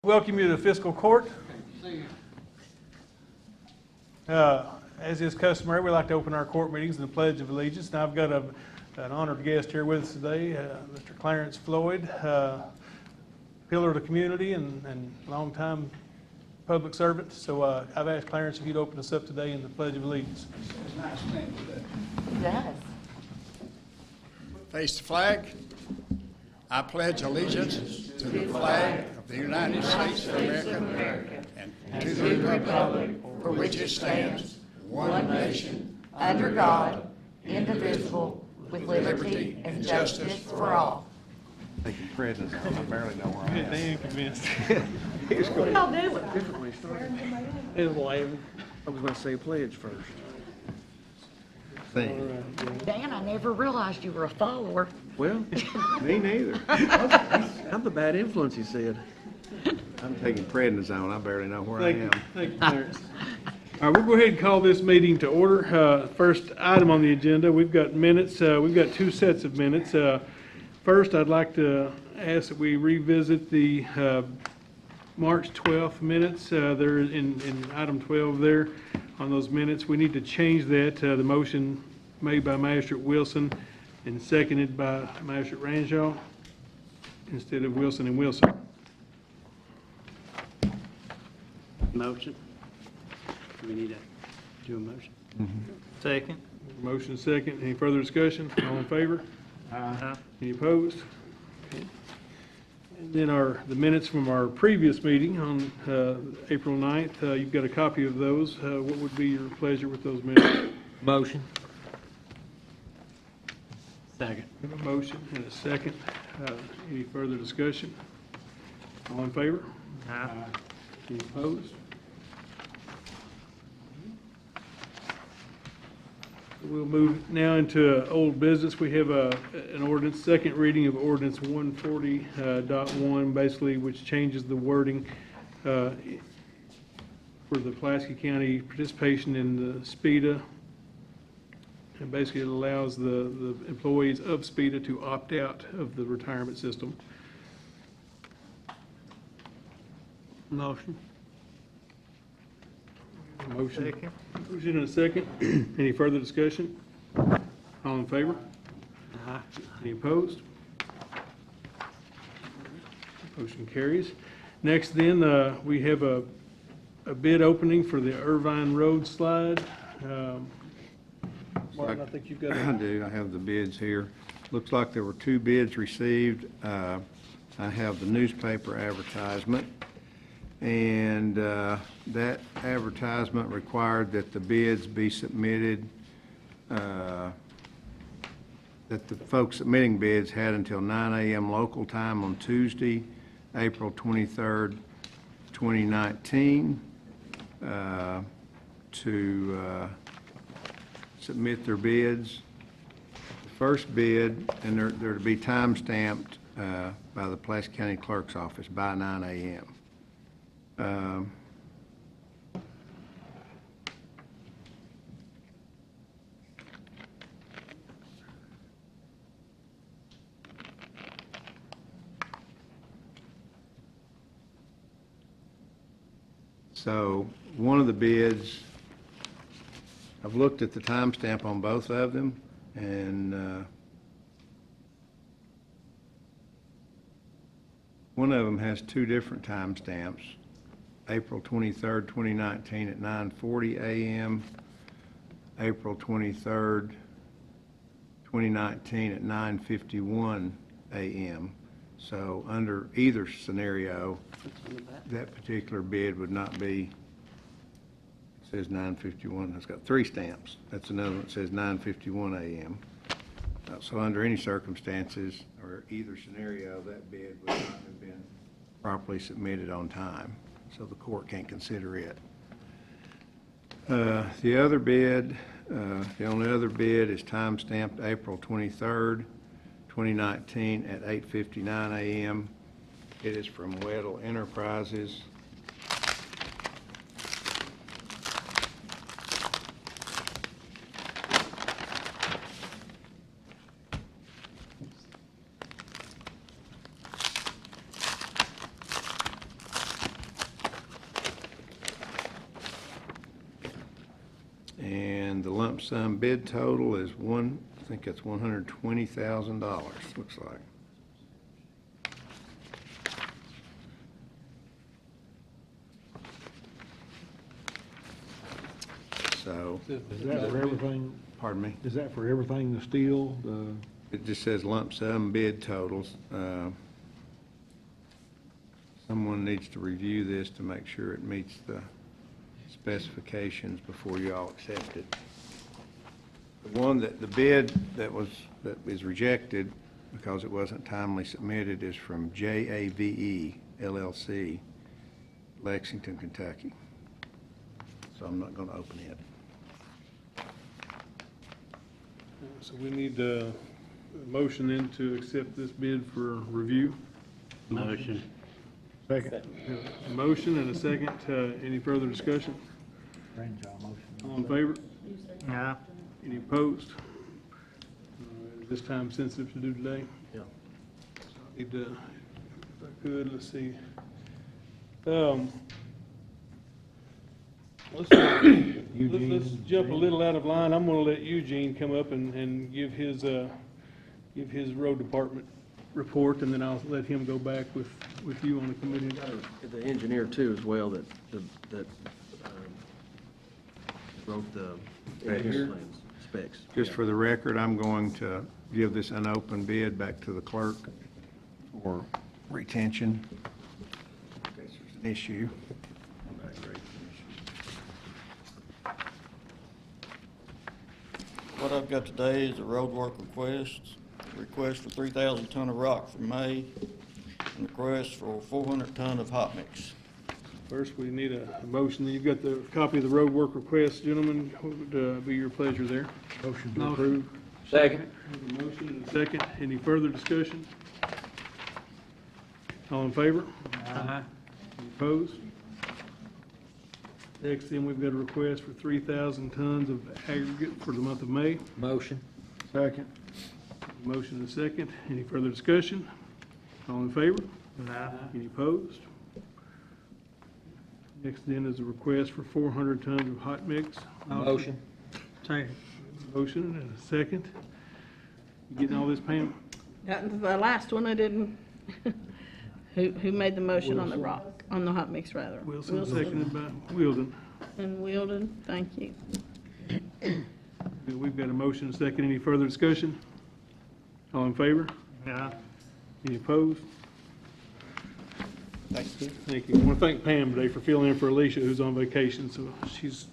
Welcome you to Fiscal Court. As is customary, we like to open our court meetings in the Pledge of Allegiance. Now I've got an honored guest here with us today, Mr. Clarence Floyd, pillar of the community and longtime public servant. So I've asked Clarence if you'd open us up today in the Pledge of Allegiance. Nice thing today. It does. Face the flag. I pledge allegiance to the flag of the United States of America and to the republic for which it stands, one nation, under God, indivisible, with liberty and justice for all. Taking credit, I barely know where I am. They ain't convinced. What y'all doing? Different when you started. Well, I was going to say pledge first. See, Dan, I never realized you were a follower. Well, me neither. I'm the bad influence, he said. I'm taking prednisone, I barely know where I am. Thank you, Clarence. All right, we'll go ahead and call this meeting to order. First item on the agenda, we've got minutes. We've got two sets of minutes. First, I'd like to ask that we revisit the March 12th minutes. They're in item 12 there on those minutes. We need to change that. The motion made by Magistrate Wilson and seconded by Magistrate Ranshaw instead of Wilson and Wilson. Motion. Do we need to do a motion? Second. Motion second. Any further discussion? All in favor? Aye. Any opposed? Okay. And then the minutes from our previous meeting on April 9th, you've got a copy of those. What would be your pleasure with those minutes? Motion. Second. We have a motion and a second. Any further discussion? All in favor? Aye. Any opposed? We'll move now into old business. We have an ordinance, second reading of ordinance 140.1, basically, which changes the wording for the Pulaski County participation in the SPEDA. And basically, it allows the employees of SPEDA to opt out of the retirement system. Motion. Motion. Motion and a second. Any further discussion? All in favor? Aye. Any opposed? Motion carries. Next then, we have a bid opening for the Irvine Road slide. Martin, I think you've got I do, I have the bids here. Looks like there were two bids received. I have the newspaper advertisement, and that advertisement required that the bids be submitted, that the folks submitting bids had until 9 a.m. local time on Tuesday, April 23rd, 2019, to submit their bids. The first bid, and they're to be time-stamped by the Pulaski County Clerk's Office by 9 a.m. So one of the bids, I've looked at the timestamp on both of them, and one of them has two different timestamps. April 23rd, 2019 at 9:40 a.m., April 23rd, 2019 at 9:51 a.m. So under either scenario, that particular bid would not be, it says 9:51, it's got three stamps. That's another one that says 9:51 a.m. So under any circumstances, or either scenario, that bid would not have been properly submitted on time, so the court can't consider it. The other bid, the only other bid is time-stamped April 23rd, 2019 at 8:59 a.m. It is from Weddle Enterprises. And the lump sum bid total is I think it's $120,000, looks like. So, Is that for everything, pardon me, is that for everything, the steel, the, it just says lump sum bid totals. Someone needs to review this to make sure it meets the specifications before you all accept it. The bid that is rejected because it wasn't timely submitted is from JAVE LLC, Lexington, Kentucky. So I'm not going to open it. So we need a motion then to accept this bid for review. Motion. second? A motion and a second. Any further discussion? All in favor? Aye. Any opposed? Is this time sensitive to do today? Yeah. Need to, if I could, let's see. Let's jump a little out of line. I'm gonna let Eugene come up and give his road department report, and then I'll let him go back with you on the committee. The engineer too as well that wrote the engineer plans, specs. Just for the record, I'm going to give this unopened bid back to the clerk for retention. In case there's an issue. What I've got today is a roadwork request for 3,000 ton of rock from May, and request for 400 ton of hot mix. First, we need a motion. You've got the copy of the road work request, gentlemen. What would be your pleasure there? Motion to approve. Second. A motion and a second. Any further discussion? All in favor? Aye. Any opposed? Next, then, we've got a request for 3,000 tons of aggregate for the month of May. Motion. Second. Motion and a second. Any further discussion? All in favor? Aye. Any opposed? Next, then, is a request for 400 tons of hot mix. Motion. Second. Motion and a second. You getting all this, Pam? The last one I didn't. Who made the motion on the rock, on the hot mix rather? Wilson, seconded by Wielden. And Wilden, thank you. We've got a motion and a second. Any further discussion? All in favor? Aye. Any opposed? Thank you. Thank you. I want to thank Pam today for filling in for Alicia, who's on vacation, so she's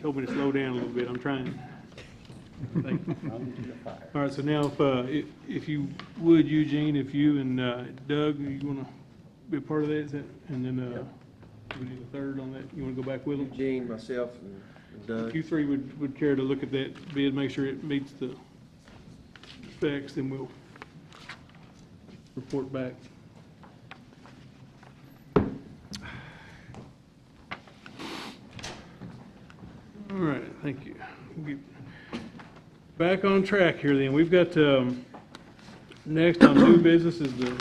told me to slow down a little bit. I'm trying. Thank you. All right, so now if you would, Eugene, if you and Doug, you want to be a part of that, is that, and then we need a third on that. You want to go back with them? Eugene, myself, and Doug. If you three would care to look at that bid, make sure it meets the specs, then we'll report back. All right, thank you. We'll get back on track here then. We've got, next on new business is the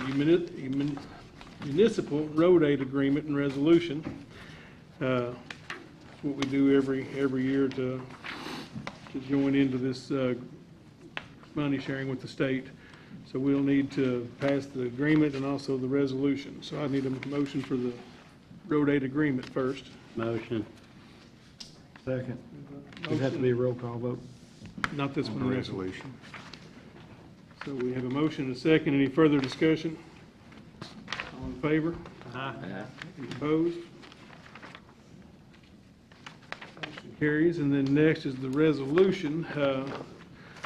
municipal road aid agreement and resolution. It's what we do every year to join into this money sharing with the state. So we'll need to pass the agreement and also the resolution. So I need a motion for the road aid agreement first. Motion. Second. Does it have to be a roll call vote? Not this On one, the the next one. resolution. So we have a motion and a second. Any further discussion? All in favor? Aye. Any opposed? Motion carries. And then next is the resolution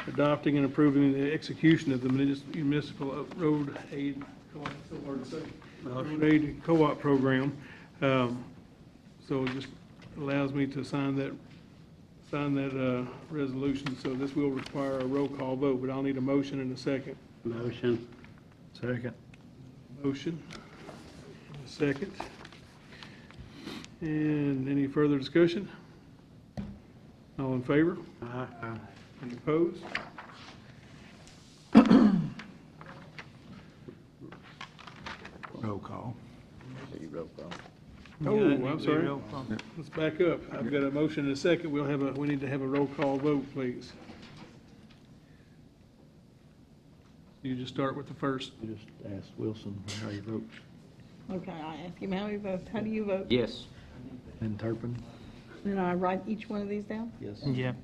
adopting and approving the execution of the municipal road aid, so hard to say, road aid co-op program. So it just allows me to sign that resolution. So this will require a roll call vote, but I'll need a motion and a second. Motion. Second. Motion, a second. And any further discussion? All in favor? Aye. Any opposed? Roll call. Oh, I'm sorry. Let's back up. I've got a motion and a second. We need to have a roll call vote, please. You just start with the first. You just ask Wilson how you vote. Okay, I ask him how he votes. How do you vote? Yes. And Turpin? Then I write each one of these down? Yes. Yeah.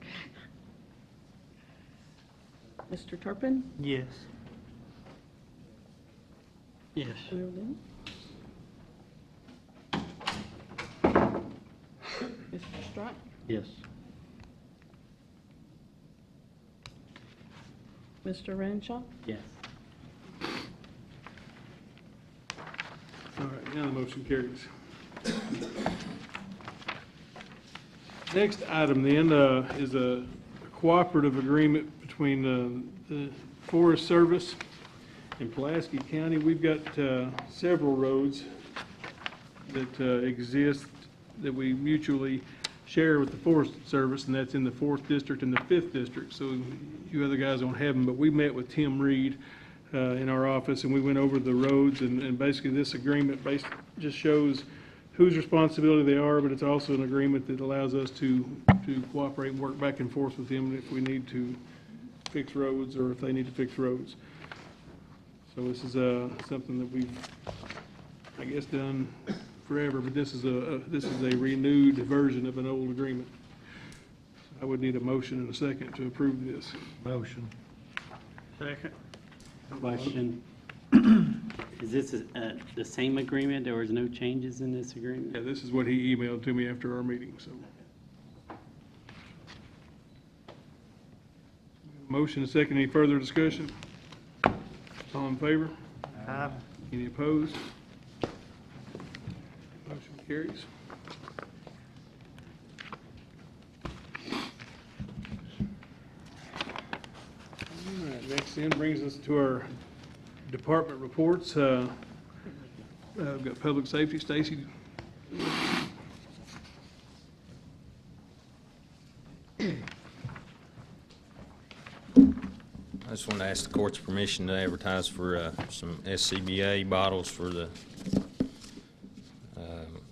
Mr. Turpin? Yes. Yes. Will do. Mr. Strike? Yes. Mr. Renshaw? Yes. All right, now the motion carries. Next item then is a cooperative agreement between the Forest Service and Pulaski County. We've got several roads that exist that we mutually share with the Forest Service, and that's in the 4th District and the 5th District. So you other guys don't have them, but we met with Tim Reed in our office, and we went over the roads, and basically this agreement just shows whose responsibility they are, but it's also an agreement that allows us to cooperate and work back and forth with them if we need to fix roads or if they need to fix roads. So this is something that we've, I guess, done forever, but this is a renewed version of an old agreement. I would need a motion and a second to approve this. Motion. Second. Question. Is this the same agreement? There was no changes in this agreement? Yeah, this is what he emailed to me after our meeting, so. Motion and second, any further discussion? All in favor? Aye. Any opposed? Motion carries. All right, next then brings us to our department reports. We've got public safety, Stacy. I just want to ask the court's permission to advertise for some SCBA bottles for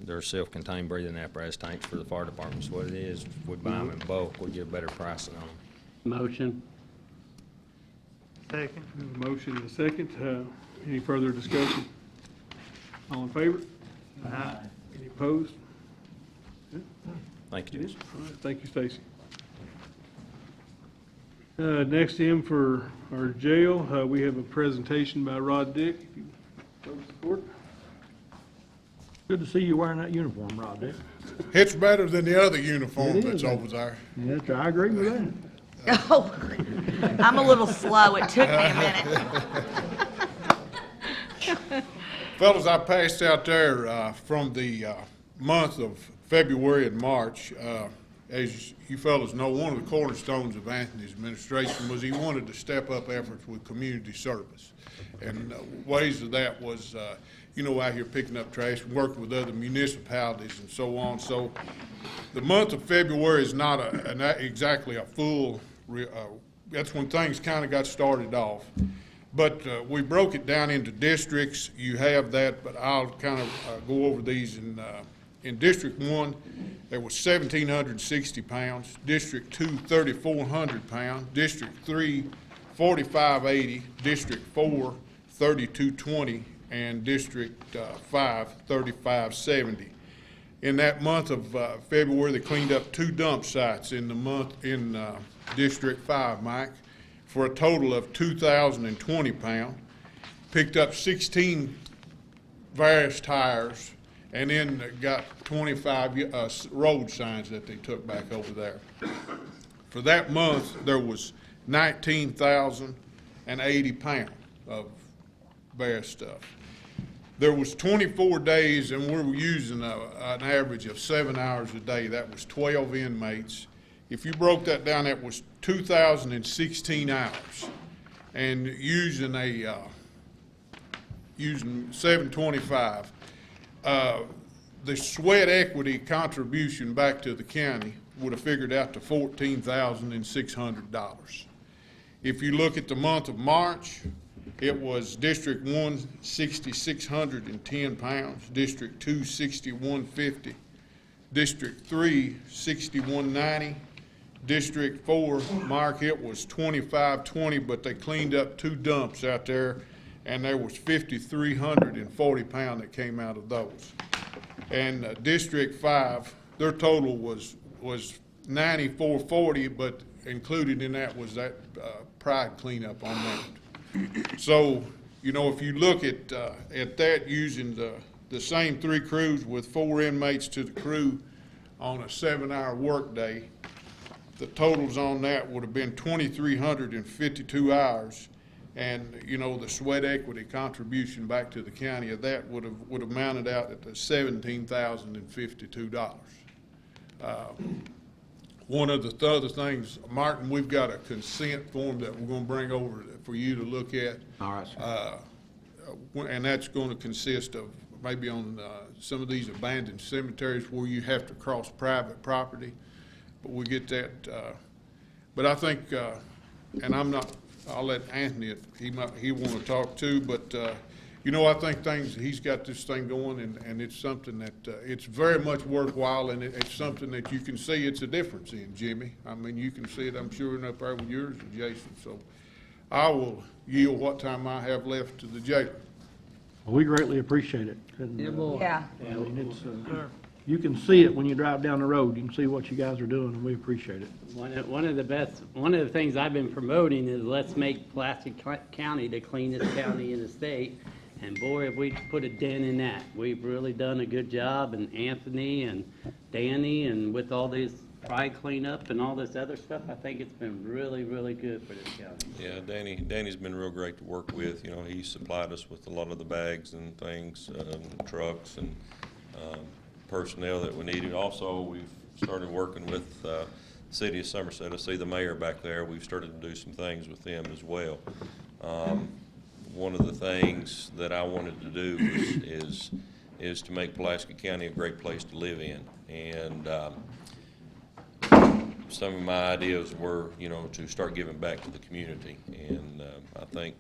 their self-contained breathing apparatus tanks for the fire department. So what it is, if we buy them in bulk, we get a better pricing on them. Motion. Second. We have a motion and a second. Any further discussion? All in favor? Aye. Any opposed? Thank you, Judge. All right, thank you, Stacy. Next in for our jail, we have a presentation by Rod Dick. If you folks support. Good to see you wearing that uniform, Rod, Dick. It's better than the other uniform It that's is. over there. Yeah, I agree with that. Oh, I'm a little slow. It took me a minute. Fellas, I passed out there from the month of February and March. As you fellas know, one of the cornerstones of Anthony's administration was he wanted to step up efforts with community service. And ways of that was, out here picking up trash and working with other municipalities and so on. So the month of February is not exactly a full, that's when things kind of got started off. But we broke it down into districts. You have that, but I'll kind of go over these in District 1, there was 1,760 pounds. District 2, 3,400 pounds. District 3, 4,580. District 4, 3,220. And District 5, 3,570. In that month of February, they cleaned up 2 dump sites in District 5, Mike, for a total of 2,020 pounds. Picked up 16 various tires, and then got 25 road signs that they took back over there. For that month, there was 19,080 pounds of various stuff. There was 24 days, and we were using an average of 7 hours a day. That was 12 inmates. If you broke that down, that was 2,016 hours. And using 725. The sweat equity contribution back to the county would have figured out to $14,600. If you look at the month of March, It was District 1, 6,610 pounds, District 2, 6,150, District 3, 6,190, District 4, Mark, it was 2,520, but they cleaned up 2 dumps out there, and there was 5,340 pound that came out of those. And District 5, their total was 9,440, but included in that was that pride cleanup on that. So, you know, if you look at that using the same 3 crews with 4 inmates to the crew on a 7-hour workday, the totals on that would have been 2,352 hours. And, you know, the sweat equity contribution back to the county of that would have mounted out at $17,052. One of the other things, Martin, we've got a consent form that we're gonna bring over for you to look at. All right, sir. And that's gonna consist of maybe on some of these abandoned cemeteries where you have to cross private property. But we get that, but I think, and I'll let Anthony, he want to talk too, but, you know, I think he's got this thing going, and it's something that, it's very much worthwhile, and it's something that you can see it's a difference in, Jimmy. I mean, you can see it, I'm sure, up there with yours and Jason, so I will yield what time I have left to the jailer. Well, we greatly appreciate it. Yeah. I mean, it's, you can see it when you drive down the road. You can see what you guys are doing, and we appreciate it. One of the things I've been promoting is let's make Pulaski County the cleanest county in the state. And boy, have we put a dent in that. We've really done a good job, and Anthony and Danny, and with all this pride cleanup and all this other stuff, I think it's been really, really good for this county. Yeah, Danny's been real great to work with. You know, he supplied us with a lot of the bags and things, trucks and personnel that we needed. Also, we've started working with the city of Somerset. I see the mayor back there. We've started to do some things with them as well. One of the things that I wanted to do is to make Pulaski County a great place to live in. And some of my ideas were, you know, to start giving back to the community. And I think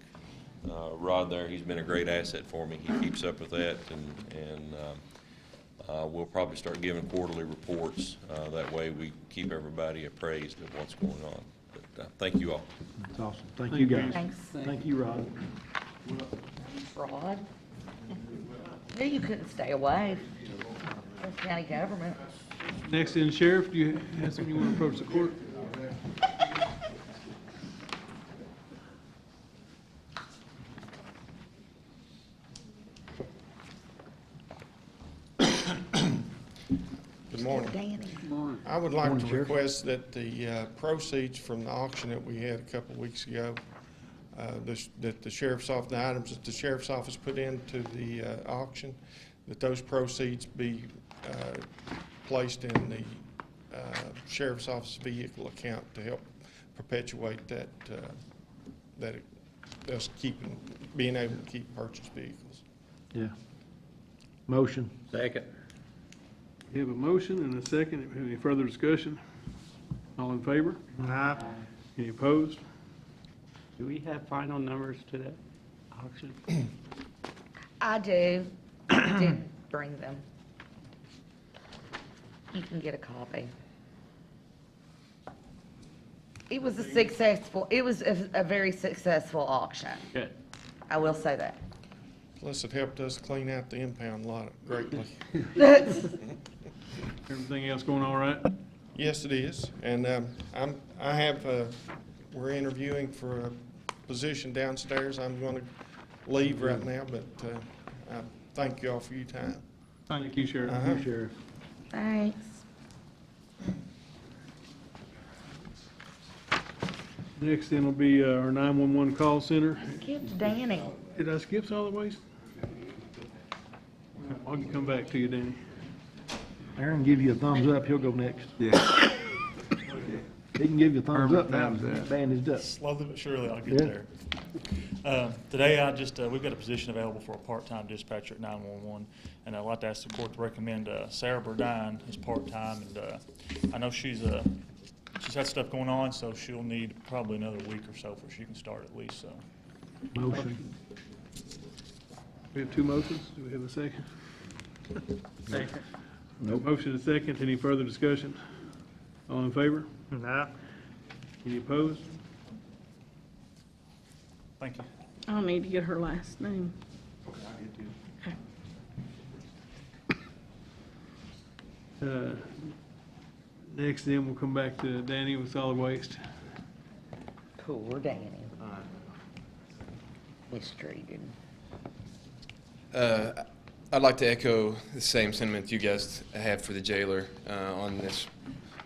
Rod there, he's been a great asset for me. He keeps up with that, and we'll probably start giving quarterly reports. That way we keep everybody appraised of what's going on. But thank you all. That's awesome. Thank you, guys. Thanks. Thank you, Rod. Rod. Knew you couldn't stay away from county government. Next in, Sheriff, do you have something you want to approach the court? Good morning. Danny. I would like Morning, to Sheriff. request that the proceeds from the auction that we had a couple of weeks ago, that the sheriff's office, the items that the sheriff's office put into the auction, that those proceeds be placed in the sheriff's office vehicle account to help perpetuate that, us being able to keep purchased vehicles. Yeah. Motion. Second. We have a motion and a second. Any further discussion? All in favor? Aye. Any opposed? Do we have final numbers to that auction? I do. I did bring them. You can get a copy. It was a very successful auction. Good. I will say that. Plus, it helped us clean out the impound lot greatly. Everything else going all right? Yes, it is, and we're interviewing for a position downstairs. I'm going to leave right now, but I thank you all for your time. Thank you, Sheriff. Uh-huh. Sheriff. Thanks. Next then will be our 911 call center. Skip Danny. Did I skip solid waste? I'll come back to you, Danny. Aaron give you a thumbs up, he'll go next. Yeah. He can give you a thumbs up now, Thumbs up. bandaged up. Slowly but surely, I'll get Yeah. there. Today, we've got a position available for a part-time dispatcher at 911, and I'd like to ask the court to recommend Sarah Burdine as part-time. And I know she's had stuff going on, so she'll need probably another week or so before she can start at least. So Motion. We have two motions. Do we have a second? Second. No motion and second. Any further discussion? All in favor? No. Any opposed? Thank you. I'll need to get her last name. Next, then we'll come back to Danny with solid waste. Poor Danny. Mistreated. I'd like to echo the same sentiment you guys have for the jailer on this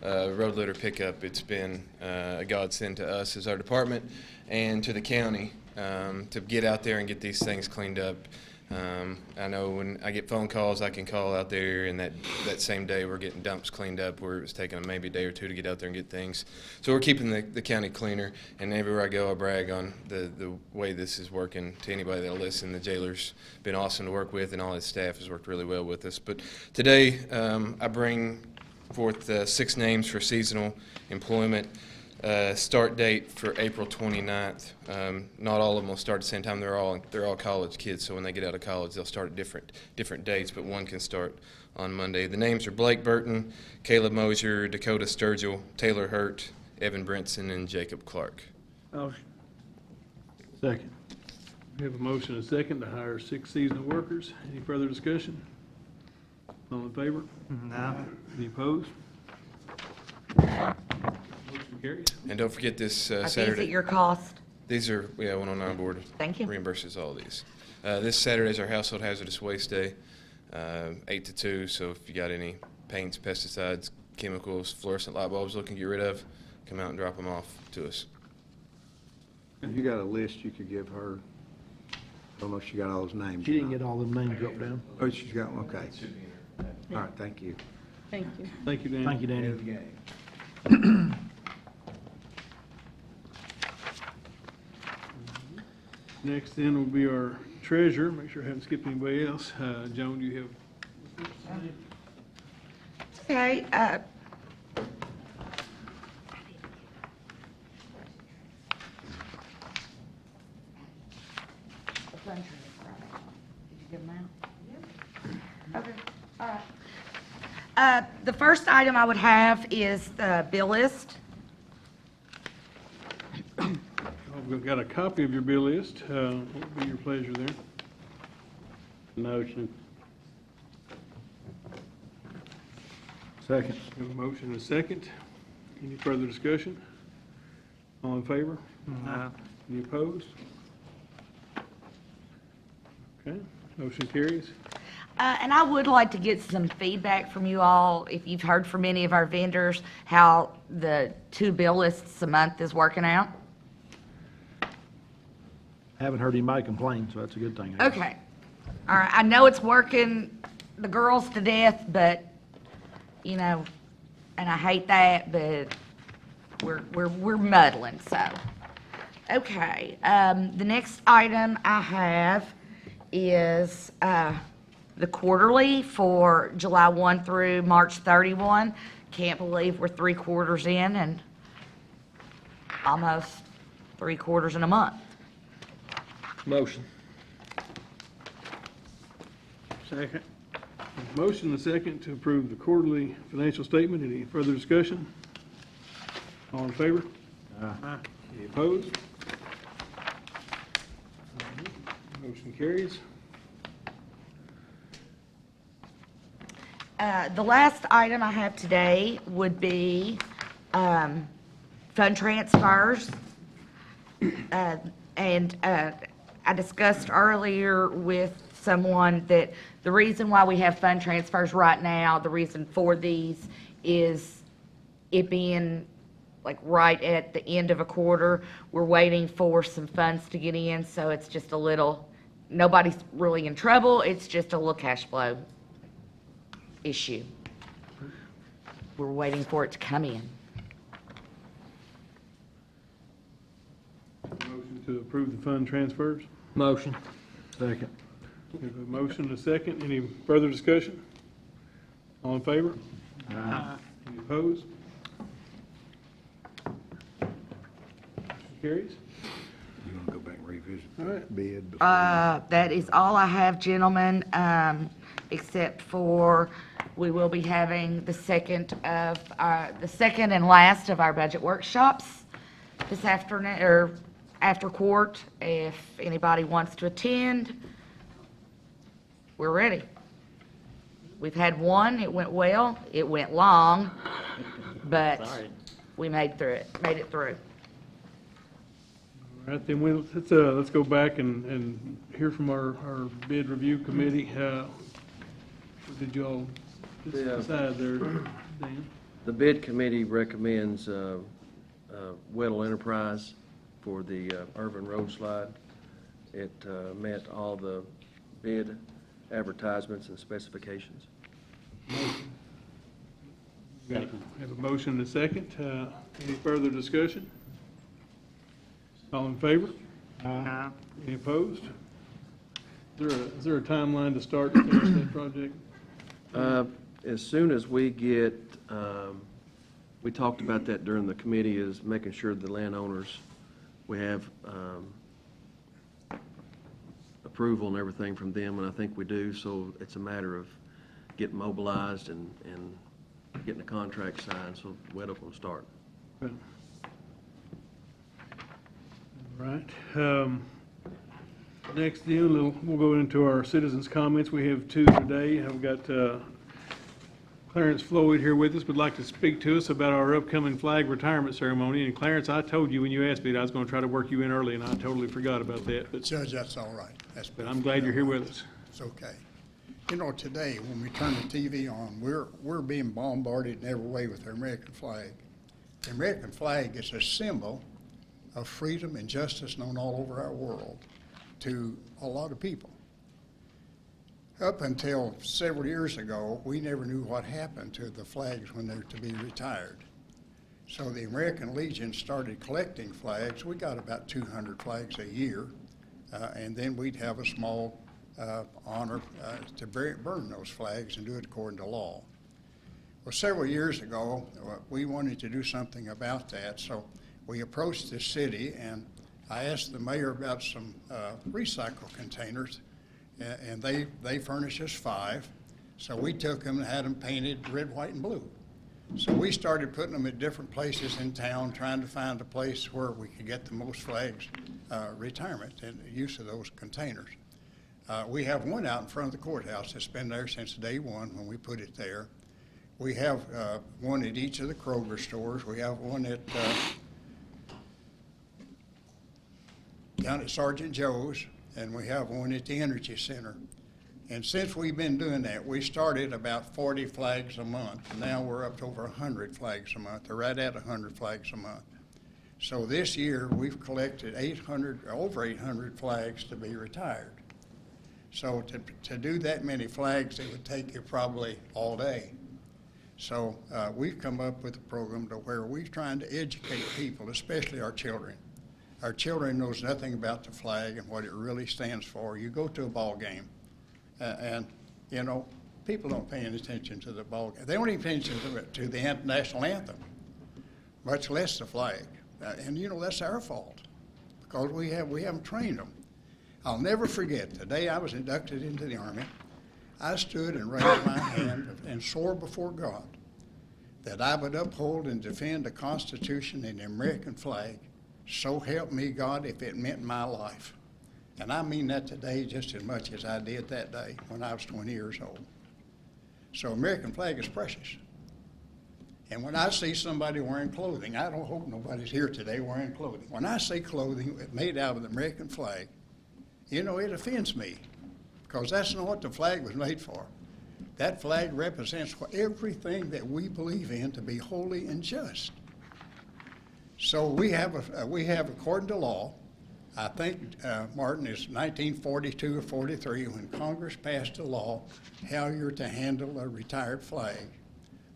road loader pickup. It's been a godsend to us as our department and to the county to get out there and get these things cleaned up. I know when I get phone calls, I can call out there, and that same day we're getting dumps cleaned up where it was taking them maybe a day or two to get out there and get things. So we're keeping the county cleaner, and everywhere I go I brag on the way this is working. To anybody that'll listen, the jailer's been awesome to work with, and all his staff has worked really well with us. But today I bring forth 6 names for seasonal employment. Start date for April 29th. Not all of them will start at the same time. They're all college kids, so when they get out of college, they'll start at different dates, but one can start on Monday. The names are Blake Burton, Caleb Mosier, Dakota Sturgill, Taylor Hurt, Evan Brinson, and Jacob Clark. Second. We have a motion and a second to hire 6 seasonal workers. Any further discussion? All in favor? No. Any opposed? Motion carries. And don't forget this Are these Saturday. at your cost? These are, 109 board. Thank you. Reimburses all of these. This Saturday is our Household Hazardous Waste Day, 8 to 2. So if you got any paints, pesticides, chemicals, fluorescent light bulbs looking to get rid of, come out and drop them off to us. If you got a list you could give her, I don't know if she got all those names. She didn't get all them names dropped down. Oh, she's got one, okay. All right, thank you. Thank you. Thank you, Danny. Thank you, Danny. Next then will be our treasurer. Make sure I haven't skipped anybody else. Joan, do you have? Okay, Did you give them out? Okay, all right. The first item I would have is the bill list. We've got a copy of your bill list. What would be your pleasure there? Motion. Second. We have a motion and a second. Any further discussion? All in favor? No. Any opposed? Okay, motion carries. And I would like to get some feedback from you all, if you've heard from any of our vendors, how the 2 bill lists a month is working out. Haven't heard anybody complain, so that's a good thing. I guess. Okay. All right, I know it's working the girls to death, but, and I hate that, but we're muddling, so. Okay, the next item I have is, the quarterly for July 1 through March 31. Can't believe we're 3 quarters in and almost 3 quarters in a month. Motion. Second. Motion and a second to approve the quarterly financial statement. Any further discussion? All in favor? Aye. Any opposed? Motion carries. The last item I have today would be fund transfers. And I discussed earlier with someone that the reason why we have fund transfers right now, the reason for these is it being like right at the end of a quarter. We're waiting for some funds to get in, so it's just a little, nobody's really in trouble. It's just a little cash flow issue. We're waiting for it to come in. Motion to approve the fund transfers. Motion. Second. We have a motion and a second. Any further discussion? All in favor? Aye. Any opposed? Motion carries. You want to go back and revisit his All right. bid before. That is all I have, gentlemen, except for we will be having the second and last of our budget workshops this afternoon, or after court. If anybody wants to attend, we're ready. We've had one, it went well, it went long, but Sorry. we made it through. All right, then let's go back and hear from our bid review committee. What did you all decide there, Dan? The bid committee recommends Weddle Enterprise for the Irvin Road slide. It met all the bid advertisements and specifications. We have a motion and a second. Any further discussion? All in favor? Any opposed? Is there a timeline to start and finish that project? As soon as we get, we talked about that during the committee, is making sure the landowners, we have approval and everything from them, and I think we do, so it's a matter of getting mobilized and getting the contract signed, so Weddle will start. Okay. All right. Next, then, we'll go into our citizens' comments. We have two today. I've got Clarence Floyd here with us, would like to speak to us about our upcoming flag retirement ceremony. And Clarence, I told you when you asked me that I was going to try to work you in early, and I totally forgot about that. But Judge, that's all right. But I'm glad you're here with us. It's okay. You know, today, when we turn the TV on, we're being bombarded in every way with the American flag. The American flag is a symbol of freedom and justice known all over our world to a lot of people. Up until several years ago, we never knew what happened to the flags when they're to be retired. So the American Legion started collecting flags. We got about 200 flags a year, and then we'd have a small honor to burn those flags and do it according to law. Well, several years ago, we wanted to do something about that, so we approached the city, and I asked the mayor about some recycle containers, and they furnished us 5. So we took them and had them painted red, white, and blue. So we started putting them at different places in town, trying to find a place where we could get the most flags retirement and use of those containers. We have one out in front of the courthouse that's been there since day one when we put it there. We have one at each of the Kroger stores. We have one at down at Sergeant Joe's, and we have one at the Energy Center. And since we've been doing that, we started about 40 flags a month. Now we're up to over 100 flags a month, or right at 100 flags a month. So this year, we've collected over 800 flags to be retired. So to do that many flags, it would take you probably all day. So we've come up with a program to where we're trying to educate people, especially our children. Our children knows nothing about the flag and what it really stands for. You go to a ball game, and you know, people don't pay any attention to the ball game. They don't even pay attention to the national anthem, much less the flag. And you know, that's our fault because we haven't trained them. I'll never forget the day I was inducted into the Army. I stood and raised my hand and swore before God that I would uphold and defend the Constitution and the American flag. So help me God if it meant my life. And I mean that today just as much as I did that day when I was 20 years old. So American flag is precious. And when I see somebody wearing clothing, I don't hope nobody's here today wearing clothing. When I see clothing made out of the American flag, you know, it offends me because that's not what the flag was made for. That flag represents everything that we believe in to be holy and just. So we have according to law, I think, Martin, is 1942 or 43 when Congress passed a law how you're to handle a retired flag.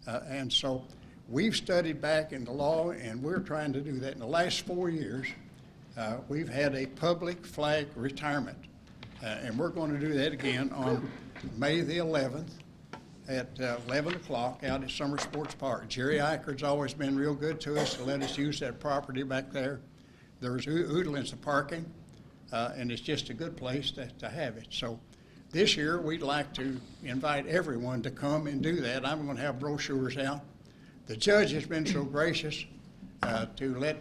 And so we've studied back in the law, and we're trying to do that. In the last 4 years, we've had a public flag retirement, and we're going to do that again on May the 11th at 11 o'clock out at Summer Sports Park. Jerry Eichard's always been real good to us to let us use that property back there. There's oodles of parking. and it's just a good place to have it. So this year, we'd like to invite everyone to come and do that. I'm going to have brochures out. The judge has been so gracious to let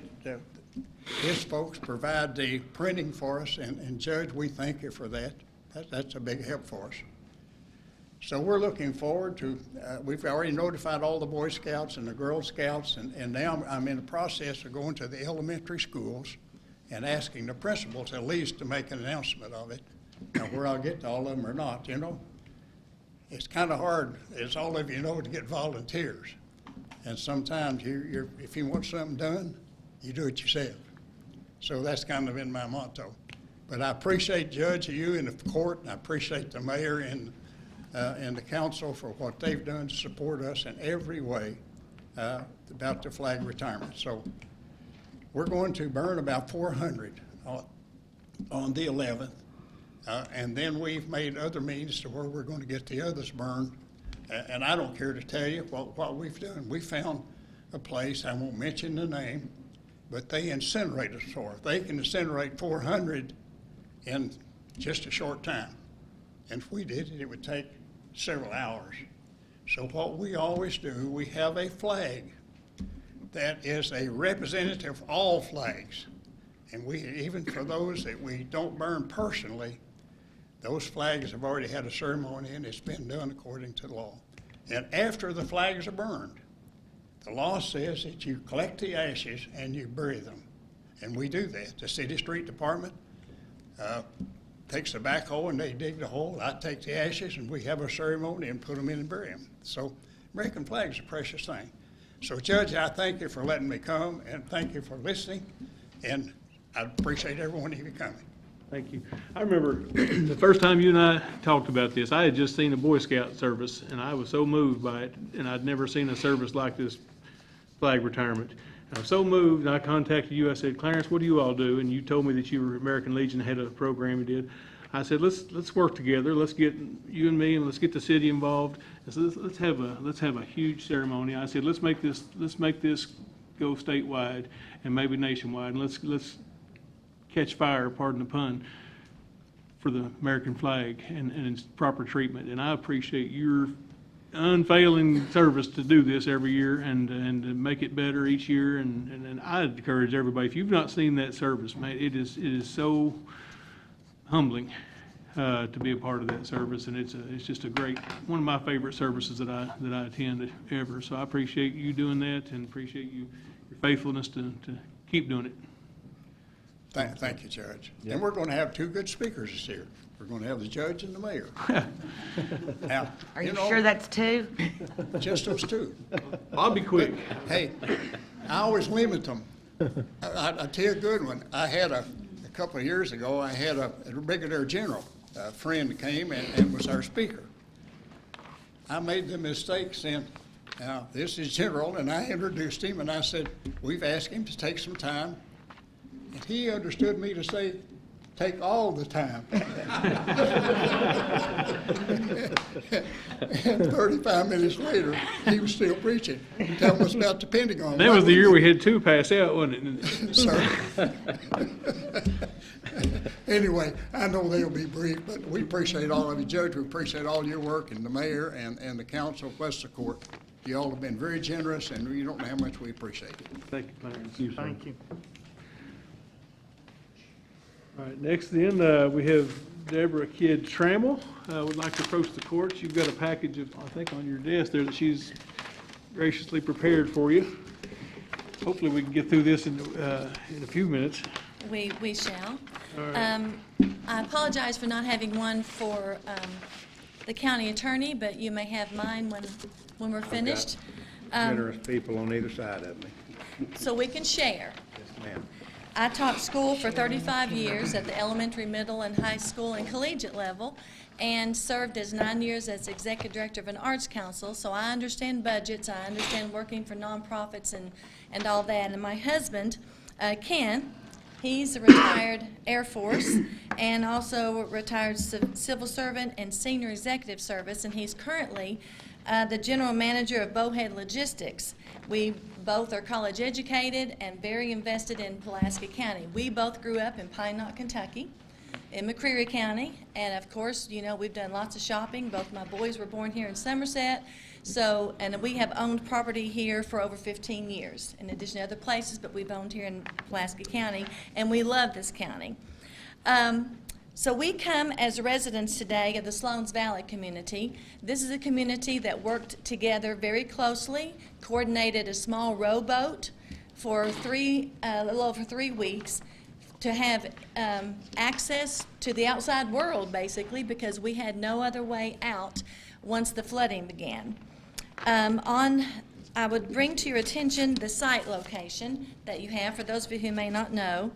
his folks provide the printing for us, and Judge, we thank you for that. That's a big help for us. So we're looking forward to, we've already notified all the Boy Scouts and the Girl Scouts, and now I'm in the process of going to the elementary schools and asking the principals at least to make an announcement of it. Now, where I'll get to all of them or not, you know, it's kind of hard, as all of you know, to get volunteers. And sometimes if you want something done, you do it yourself. So that's kind of been my motto. But I appreciate Judge, you and the court, and I appreciate the mayor and the council for what they've done to support us in every way about the flag retirement. So we're going to burn about 400 on the 11th. And then we've made other means to where we're going to get the others burned. And I don't care to tell you what we've done. We found a place, I won't mention the name, but they incinerate us for it. They can incinerate 400 in just a short time. And if we did it, it would take several hours. So what we always do, we have a flag that is a representative of all flags. And we, even for those that we don't burn personally, those flags have already had a ceremony and it's been done according to the law. And after the flags are burned, the law says that you collect the ashes and you bury them. And we do that. The city street department takes the backhoe and they dig the hole. I take the ashes and we have a ceremony and put them in and bury them. So American flag is a precious thing. So Judge, I thank you for letting me come and thank you for listening. And I appreciate every one of you coming. Thank you. I remember the first time you and I talked about this, I had just seen a Boy Scout service, and I was so moved by it, and I'd never seen a service like this flag retirement. I was so moved, and I contacted you. I said, Clarence, what do you all do? And you told me that you were American Legion, had a program you did. I said, let's work together. Let's get you and me, and let's get the city involved. I said, let's have a huge ceremony. I said, let's make this go statewide and maybe nationwide, and let's catch fire, pardon the pun, for the American flag and its proper treatment. And I appreciate your unfailing service to do this every year and to make it better each year. And I encourage everybody, if you've not seen that service, man, it is so humbling to be a part of that service. And it's just a great, one of my favorite services that I attend ever. So I appreciate you doing that and appreciate your faithfulness to keep doing it. Thank you, Judge. Yep. And we're going to have two good speakers this year. We're going to have the judge and the mayor. Now, Are you sure that's two? Just those two. I'll be quick. Hey, I always limit them. I'll tell you a good one. I had a couple of years ago, I had a brigadier general, a friend came and was our speaker. I made the mistake saying, now, this is General, and I introduced him, and I said, we've asked him to take some time. And he understood me to say, take all the time. And 35 minutes later, he was still preaching, telling us about the Pentagon. That was the year we had two pass out, wasn't it? Sir. Anyway, I know they'll be brief, but we appreciate all of you, Judge. We appreciate all your work, and the mayor and the council, plus the court. You all have been very generous, and you don't know how much we appreciate it. Thank you, Clarence. Thank you. All right, next then, we have Deborah Kidd Trammell. Would like to approach the court. You've got a package of, I think, on your desk there that she's graciously prepared for you. Hopefully we can get through this in a few minutes. We shall. All right. I apologize for not having one for the county attorney, but you may have mine when we're finished. Generous people on either side of me. So we can share. Yes, ma'am. I taught school for 35 years at the elementary, middle, and high school and collegiate level, and served as 9 years as executive director of an arts council, so I understand budgets, I understand working for nonprofits and all that. And my husband, Ken, he's a retired Air Force and also retired civil servant and senior executive service, and he's currently the general manager of Bowhead Logistics. We both are college educated and very invested in Pulaski County. We both grew up in Pine Knot, Kentucky. in McCreary County. And of course, you know, we've done lots of shopping. Both my boys were born here in Somerset. So, and we have owned property here for over 15 years, in addition to other places, but we've owned here in Pulaski County, and we love this county. So we come as residents today of the Sloans Valley community. This is a community that worked together very closely, coordinated a small rowboat for a little over 3 weeks to have access to the outside world, basically, because we had no other way out once the flooding began. I would bring to your attention the site location that you have, for those of you who may not know.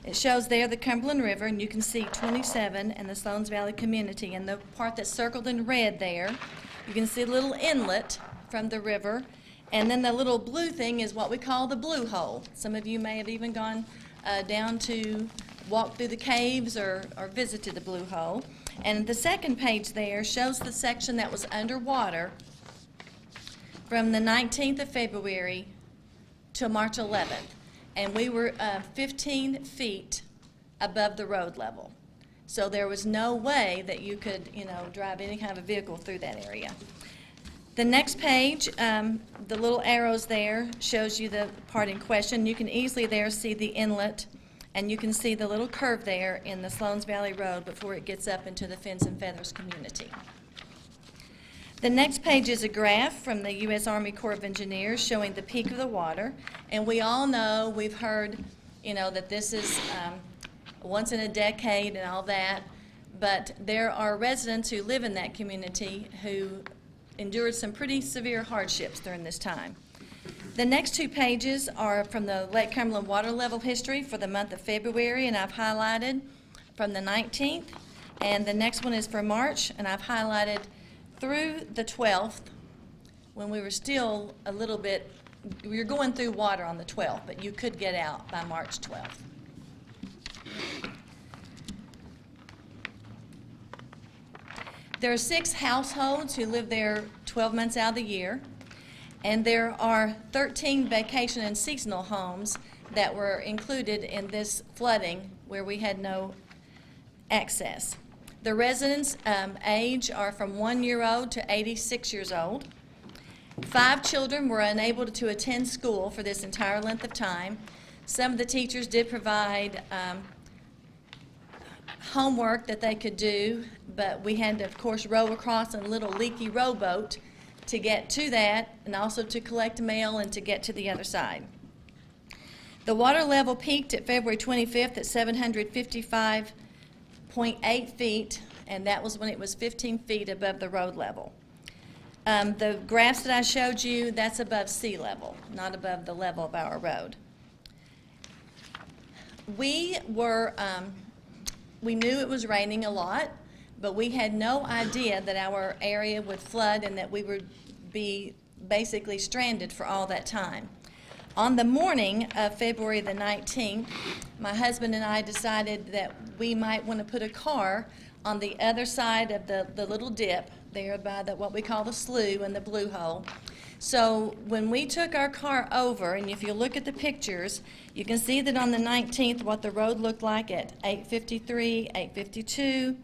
It shows there the Cumberland River, and you can see 27 and the Sloans Valley community. And the part that's circled in red there, you can see a little inlet from the river. And then the little blue thing is what we call the blue hole. Some of you may have even gone down to walk through the caves or visited the blue hole. And the second page there shows the section that was underwater from the 19th of February to March 11th. And we were 15 feet above the road level. So there was no way that you could, you know, drive any kind of a vehicle through that area. The next page, the little arrows there shows you the part in question. You can easily there see the inlet, and you can see the little curve there in the Sloans Valley Road before it gets up into the Fins and Feathers community. The next page is a graph from the U.S. Army Corps of Engineers showing the peak of the water. And we all know, we've heard, you know, that this is once in a decade and all that. But there are residents who live in that community who endured some pretty severe hardships during this time. The next 2 pages are from the Lake Cumberland water level history for the month of February, and I've highlighted from the 19th. And the next one is for March, and I've highlighted through the 12th, when we were still a little bit, we were going through water on the 12th, but you could get out by March 12th. There are 6 households who live there 12 months out of the year, and there are 13 vacation and seasonal homes that were included in this flooding where we had no access. The residents' age are from 1 year old to 86 years old. 5 children were unable to attend school for this entire length of time. Some of the teachers did provide homework that they could do, but we had to, of course, row across a little leaky rowboat to get to that, and also to collect mail and to get to the other side. The water level peaked at February 25th at 755.8 feet, and that was when it was 15 feet above the road level. The graphs that I showed you, that's above sea level, not above the level of our road. We knew it was raining a lot, but we had no idea that our area would flood and that we would be basically stranded for all that time. On the morning of February the 19th, my husband and I decided that we might want to put a car on the other side of the little dip there by what we call the slough and the blue hole. So when we took our car over, and if you look at the pictures, you can see that on the 19th what the road looked like at 8:53, 8:52,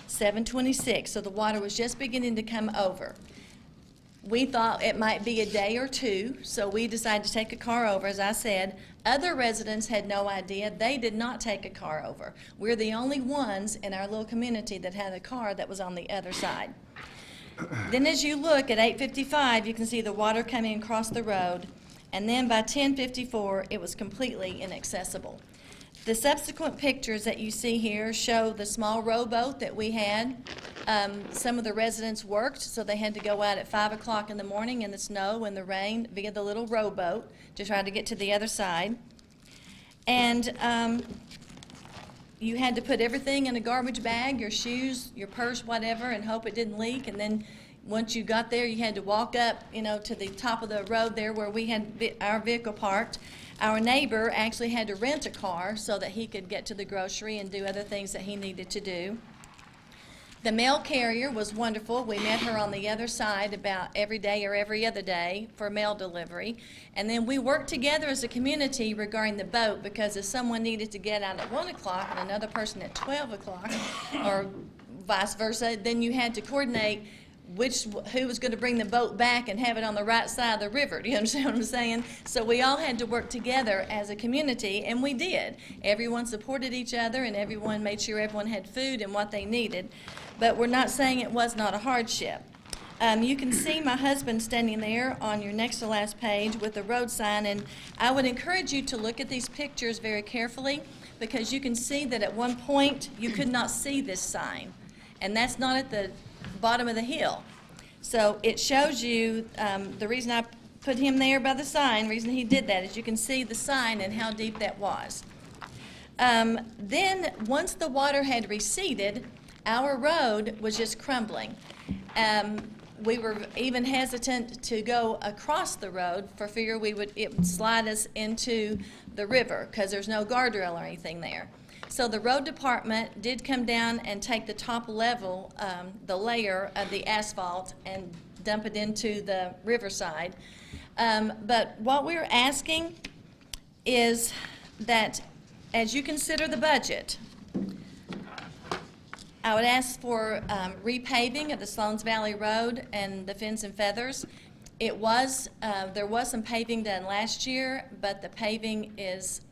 7:26. So the water was just beginning to come over. We thought it might be a day or two, so we decided to take a car over. As I said, other residents had no idea. They did not take a car over. We're the only ones in our little community that had a car that was on the other side. Then as you look at 8:55, you can see the water coming across the road, and then by 10:54, it was completely inaccessible. The subsequent pictures that you see here show the small rowboat that we had. Some of the residents worked, so they had to go out at 5 o'clock in the morning in the snow and the rain via the little rowboat to try to get to the other side. And you had to put everything in a garbage bag, your shoes, your purse, whatever, and hope it didn't leak. And then once you got there, you had to walk up, to the top of the road there where we had our vehicle parked. Our neighbor actually had to rent a car so that he could get to the grocery and do other things that he needed to do. The mail carrier was wonderful. We met her on the other side about every day or every other day for mail delivery. And then we worked together as a community regarding the boat, because if someone needed to get out at 1 o'clock and another person at 12 o'clock, or vice versa, then you had to coordinate who was going to bring the boat back and have it on the right side of the river. Do you understand what I'm saying? So we all had to work together as a community, and we did. Everyone supported each other, and everyone made sure everyone had food and what they needed. But we're not saying it was not a hardship. You can see my husband standing there on your next to last page with the road sign, and I would encourage you to look at these pictures very carefully, because you can see that at one point you could not see this sign, and that's not at the bottom of the hill. So it shows you, the reason I put him there by the sign, the reason he did that is you can see the sign and how deep that was. Then, once the water had receded, our road was just crumbling. We were even hesitant to go across the road for fear it would slide us into the river, because there's no guardrail or anything there. So the road department did come down and take the top level, the layer of the asphalt, and dump it into the riverside. But what we're asking is that as you consider the budget, I would ask for repaving of the Sloans Valley Road and the Fins and Feathers. There was some paving done last year, but the paving is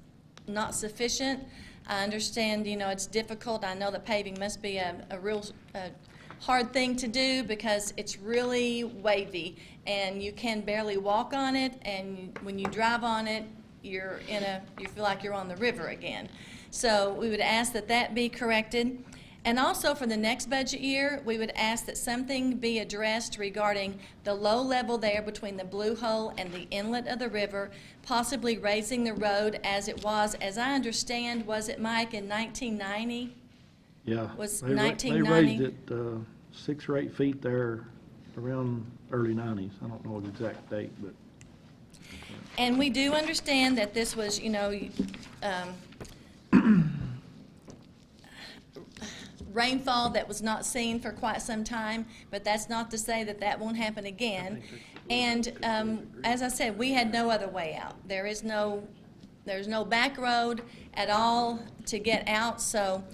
not sufficient. I understand, it's difficult. I know that paving must be a real hard thing to do, because it's really wavy and you can barely walk on it, and when you drive on it, you feel like you're on the river again. So we would ask that that be corrected. And also for the next budget year, we would ask that something be addressed regarding the low level there between the Blue Hole and the inlet of the river, possibly raising the road as it was, as I understand, was it, Mike, in 1990? Yeah. Was They 1990? raised it 6 or 8 feet there around early 90s. I don't know the exact date, but. And we do understand that this was, rainfall that was not seen for quite some time, but that's not to say that that won't happen again. And as I said, we had no other way out. There's no back road at all to get out, so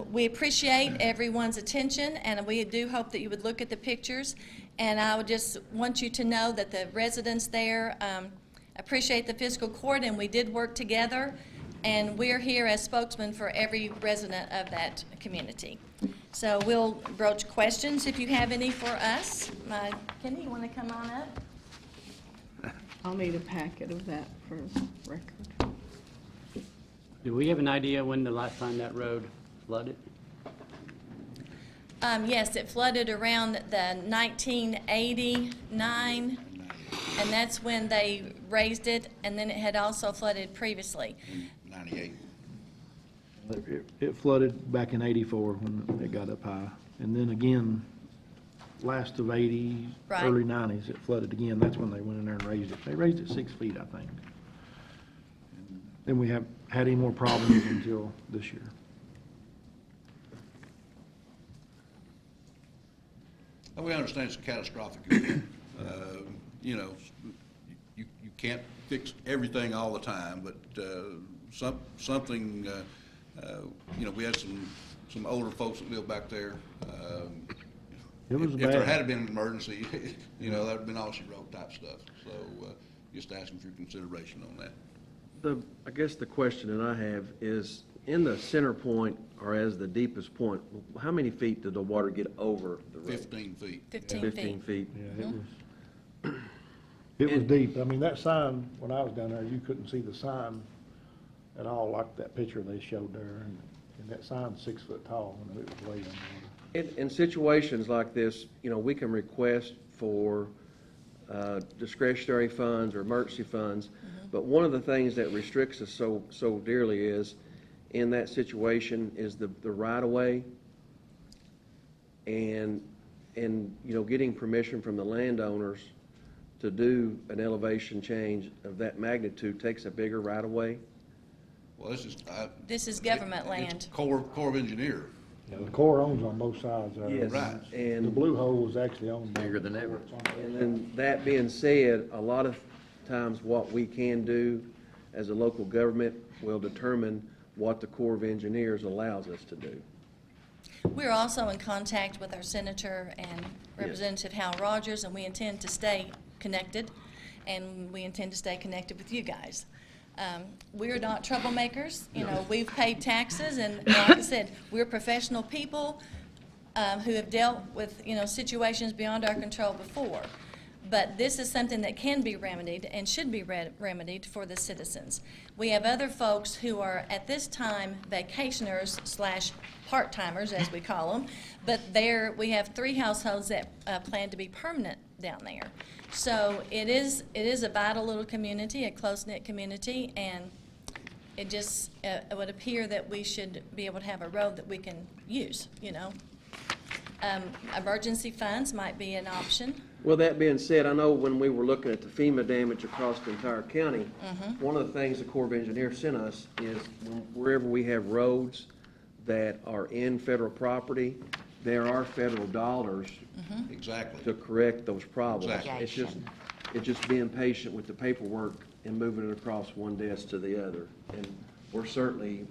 we appreciate everyone's attention, and we do hope that you would look at the pictures. And I would just want you to know that the residents there appreciate the fiscal court, and we did work together. And we're here as spokesmen for every resident of that community. So we'll broach questions if you have any for us. Kenny, you want to come on up? I'll need a packet of that for record. Do we have an idea when the last time that road flooded? Yes, it flooded around the 1989, and that's when they raised it, and then it had also flooded previously. 98. It flooded back in '84 when it got up high. And then again, last of '80s, Right. early '90s, it flooded again. That's when they went in there and raised it. They raised it 6 feet, I think. And then we haven't had any more problems until this year. We understand it's a catastrophic event. You can't fix everything all the time, but something, we had some older folks that lived back there. It was If there bad. had been an emergency, that would have been all she wrote type stuff. So just asking for your consideration on that. I guess the question that I have is, in the center point, or as the deepest point, how many feet did the water get over the road? 15 feet. 15 feet. Yeah, it was deep. I mean, that sign, when I was down there, you couldn't see the sign at all, like that picture they showed there. And that sign's 6 foot tall, and it was way underwater. In situations like this, we can request for discretionary funds or emergency funds, but one of the things that restricts us so dearly is, in that situation, is the right-of-way, and getting permission from the landowners to do an elevation change of that magnitude takes a bigger right-of-way. Well, This is government land. It's Corps of Engineer. Yeah, the Corps owns on both sides there. Yes, Right. and. The blue hole is actually owned by. Bigger than ever. And then, that being said, a lot of times what we can do as a local government will determine what the Corps of Engineers allows us to do. We're also in contact with our senator and Representative Hal Rogers, and we intend to stay connected, and we intend to stay connected with you guys. We're not troublemakers. You know, we've paid taxes, and like I said, we're professional people who have dealt with, you know, situations beyond our control before. But this is something that can be remedied and should be remedied for the citizens. We have other folks who are, at this time, vacationers / part-timers, as we call them, but we have 3 households that plan to be permanent down there. So it is a vital little community, a close-knit community, and it just it would appear that we should be able to have a road that we can use, you know. Emergency funds might be an option. Well, that being said, I know when we were looking at the FEMA damage across the entire county, one of the things the Corps of Engineers sent us is wherever we have roads that are in federal property, there are federal dollars Exactly. to correct those problems. Exactly. It's just being patient with the paperwork and moving it across one desk to the other. And we're certainly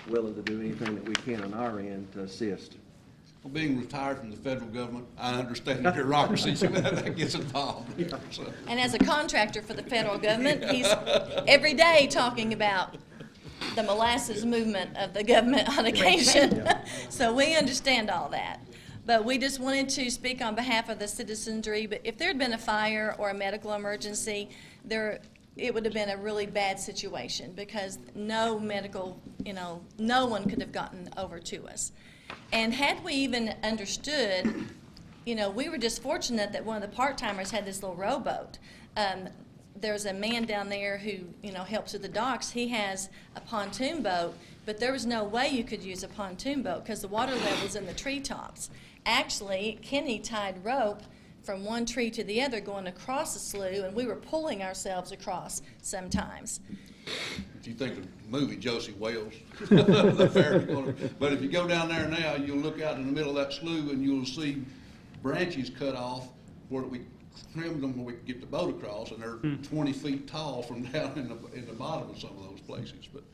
willing to do anything that we can on our end to assist. Well, being retired from the federal government, I understand the bureaucracy that gets involved. So. And as a contractor for the federal government, he's every day talking about the molasses movement of the government on occasion. So we understand all that. But we just wanted to speak on behalf of the citizenry. But if there had been a fire or a medical emergency, it would have been a really bad situation because no medical, you know, no one could have gotten over to us. And had we even understood, you know, we were just fortunate that one of the part-timers had this little rowboat. There's a man down there who, you know, helps with the docks. He has a pontoon boat, but there was no way you could use a pontoon boat because the water level's in the treetops. Actually, Kenny tied rope from one tree to the other going across the slough, and we were pulling ourselves across sometimes. If you think of the movie Josie Wales, the ferry going, but if you go down there now, you'll look out in the middle of that slough and you'll see branches cut off where we trimmed them where we could get the boat across, and they're 20 feet tall from down in the bottom of some of those places. But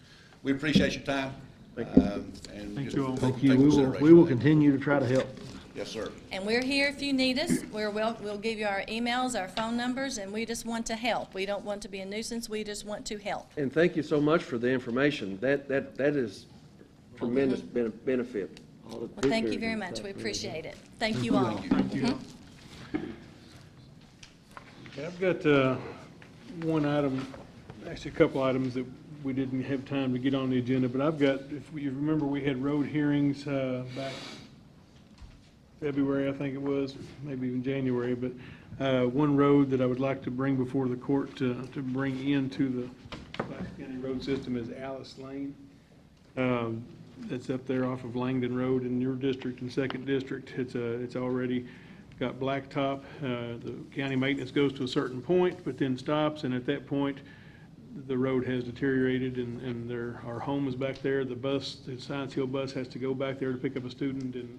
we appreciate your time. And Thank just you all. Thank take you. consideration We will of that. continue to try to help. Yes, sir. And we're here if you need us. We'll give you our emails, our phone numbers, and we just want to help. We don't want to be a nuisance. We just want to help. And thank you so much for the information. That is tremendous benefit. Well, thank you very much. We appreciate it. Thank you all. Thank you. Okay, I've got one item, actually a couple items that we didn't have time to get on the agenda, but I've got, if you remember, we had road hearings back February, I think it was, maybe even January, but one road that I would like to bring before the court to bring into the Pulaski County road system is Alice Lane. That's up there off of Langdon Road in your district and second district. It's already got blacktop. The county maintenance goes to a certain point, but then stops, and at that point, the road has deteriorated, and our home is back there. The Science Hill bus has to go back there to pick up a student, and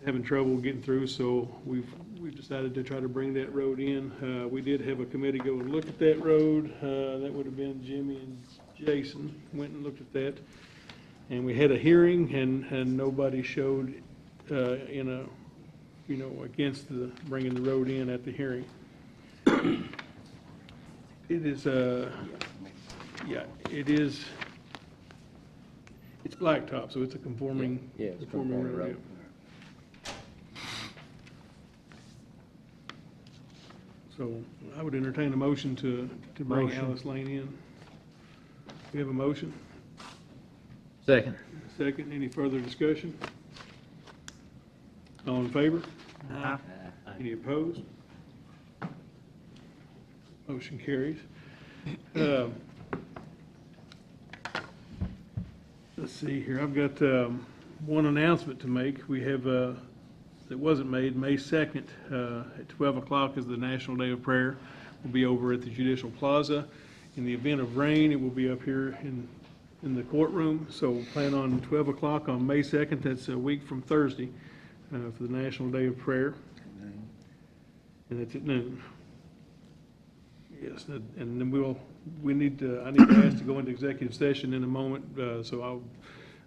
having trouble getting through, so we've decided to try to bring that road in. We did have a committee go and look at that road. That would have been Jimmy and Jason went and looked at that. And we had a hearing, and nobody showed, against bringing the road in at the hearing. It is, it's blacktop, so it's a conforming. Yeah, it's a conforming conforming road. So I would entertain a motion to bring Motion. Alice Lane in. We have a motion? Second. Second, any further discussion? All in favor? Aye. Any opposed? Motion carries. Let's see here, I've got one announcement to make. We have, that wasn't made, May 2nd, at 12 o'clock is the National Day of Prayer. We'll be over at the Judicial Plaza. In the event of rain, it will be up here in in the courtroom, so plan on 12 o'clock on May 2nd. That's a week from Thursday, for the National Day of Prayer. And that's at noon. Yes, and then I need to ask to go into executive session in a moment, so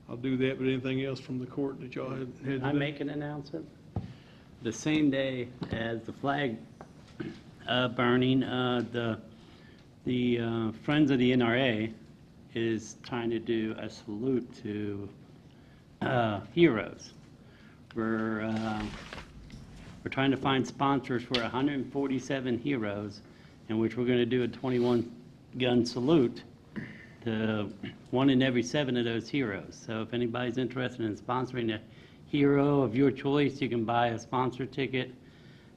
I'll do that, but anything else from the court that y'all had? Can I make an announcement? The same day as the flag burning, the Friends of the NRA is trying to do a salute to heroes. We're trying to find sponsors for 147 heroes, in which we're going to do a 21-gun salute to one in every 7 of those heroes. So if anybody's interested in sponsoring a hero of your choice, you can buy a sponsor ticket,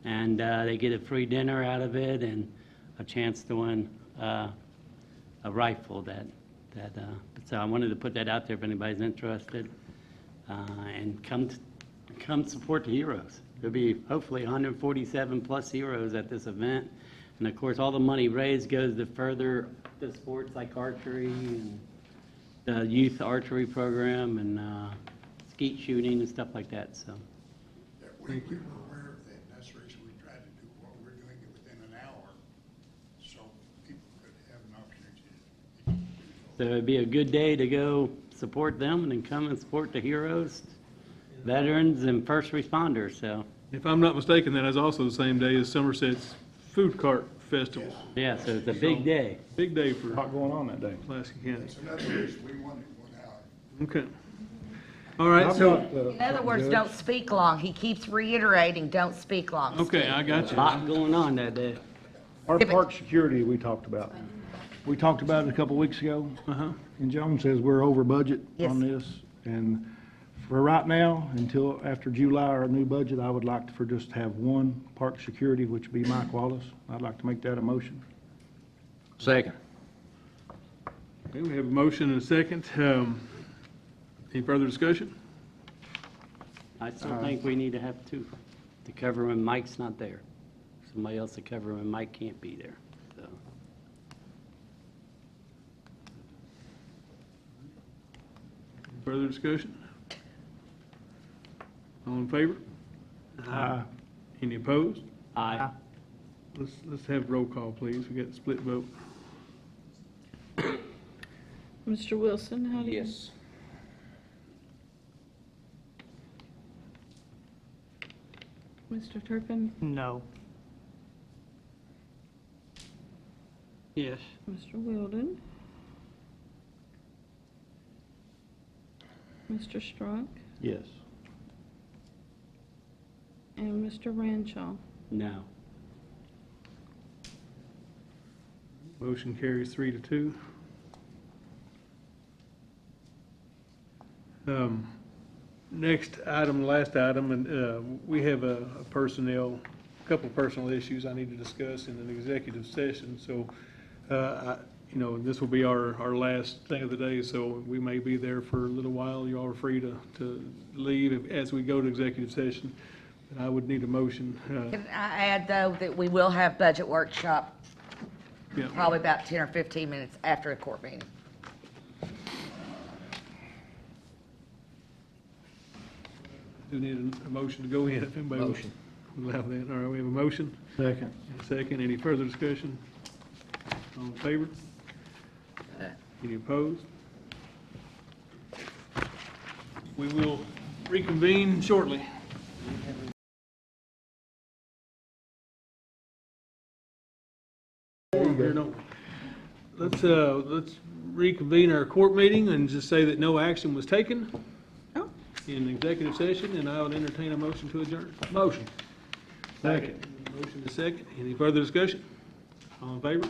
and they get a free dinner out of it and a chance to win a rifle. So I wanted to put that out there if anybody's interested, and come support the heroes. There'll be hopefully 147 plus heroes at this event. And of course, all the money raised goes to further the sports like archery and the youth archery program and skeet shooting and stuff like that, so. Yeah, we were aware of that, and that's the reason we tried to do what we're doing it within an hour, so people could have an opportunity to. So it'd be a good day to go support them and then come and support the heroes, veterans, and first responders, so. If I'm not mistaken, that is also the same day as Somerset's Food Cart Festival. Yeah, so it's a big day. Big day for A lot going on that day. Pulaski County. That's another reason we wanted 1 hour. Okay. All right, I've so, got, In other words, don't speak long. He keeps reiterating, don't speak long. okay, I got A you. lot going on that day. Our park security, we talked about. We talked about it a couple weeks ago, Uh-huh. and Joan says we're over budget Yes. on this. And for right now, until after July, our new budget, I would like for just have one park security, which would be Mike Wallace. I'd like to make that a motion. Second. Okay, we have a motion and a second. Any further discussion? I still think we need to have 2 to cover when Mike's not there. Somebody else to cover when Mike can't be there, so. Further discussion? All in favor? Any opposed? Aye. Let's have roll call, please. We got a split vote. Mr. Wilson, how do you? Yes. Mr. Turpin? No. Yes. Mr. Weldon? Mr. Strunk? Yes. And Mr. Ranshaw? No. Motion carries 3-2. Next item, last item, and we have a couple of personnel issues I need to discuss in an executive session. So, this will be our last thing of the day, so we may be there for a little while. You all are free to leave as we go to executive session. And I would need a motion. Can I add, though, that we will have budget workshop Yeah. probably about 10 or 15 minutes after a court meeting. Do need a motion to go in if anybody will allow that. All right, we have a motion. Second. And a second. Any further discussion? All in favor? Any opposed? We will reconvene shortly. Let's reconvene our court meeting and just say that no action was taken in executive session, and I would entertain a motion to adjourn. Motion. Second. Motion is second. Any further discussion? All in favor?